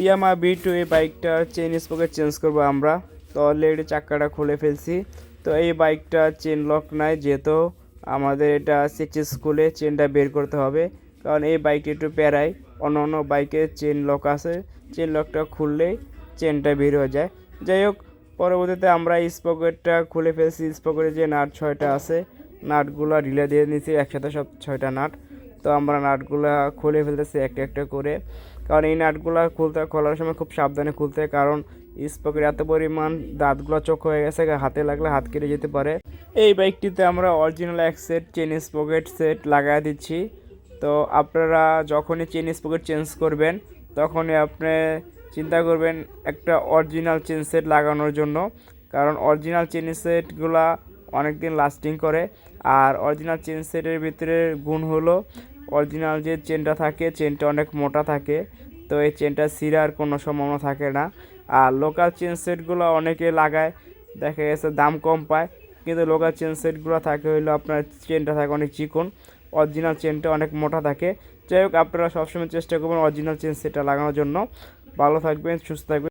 ইয়ামা B2 এই বাইকটার chain sprocket change করবো আমরা। তো অলরেডি চাক্কাটা খুলে ফেলছি। তো এই বাইকটা চেন লক নাই, যেহেতু আমাদের এটা সিক্স খুলে চেনটা বের করতে হবে, কারণ এই বাইকটা একটু প্যারাই। অন্য বাইকে চেন লক আছে, চেন লকটা খুললেই চেনটা বের হয়ে যায়। যাই হোক, পরবর্তীতে আমরা স্পকেটটা খুলে ফেলছি। স্পকেটে যে নাট 6টা আছে, নাটগুলো ঢিলে দিয়ে নিয়েছি একসাথে, সব 6টা নাট। তো আমরা নাটগুলা খুলে ফেলতেছি একটা একটা করে, কারণ এই নাটগুলো খোলার সময় খুব সাবধানে খুলতে হয়, কারণ স্পকের এত পরিমাণ দাঁতগুলো চোখ হয়ে গেছে, হাতে লাগলে হাত কেটে যেতে পারে। এই বাইকটিতে আমরা অরিজিনাল এক সেট চেন স্পকেট সেট লাগাই দিচ্ছি। তো আপনারা যখনই চেন স্পকেট চেঞ্জ করবেন, তখনই আপনি চিন্তা করবেন একটা অরিজিনাল চেন সেট লাগানোর জন্য, কারণ অরিজিনাল চেন সেটগুলা অনেক দিন লাস্টিং করে। আর অরিজিনাল চেন সেটের ভিতরে গুণ হলো, অরিজিনাল যে চেনটা থাকে, চেনটা অনেক মোটা থাকে, তো এই চেনটা ছিঁড়ার কোনো সম্ভাবনা থাকে না। আর লোকাল চেন সেটগুলো অনেকে লাগায়, দেখা গেছে দাম কম পায়, কিন্তু লোকাল চেন সেটগুলো থাকে হইলো আপনার চেনটা থাকে অনেক চিকন, অরিজিনাল চেনটা অনেক মোটা থাকে। যাই হোক, আপনারা সবসময় চেষ্টা করবেন অরিজিনাল চেন সেটটা লাগানোর জন্য। ভালো থাকবেন, সুস্থ থাকবেন।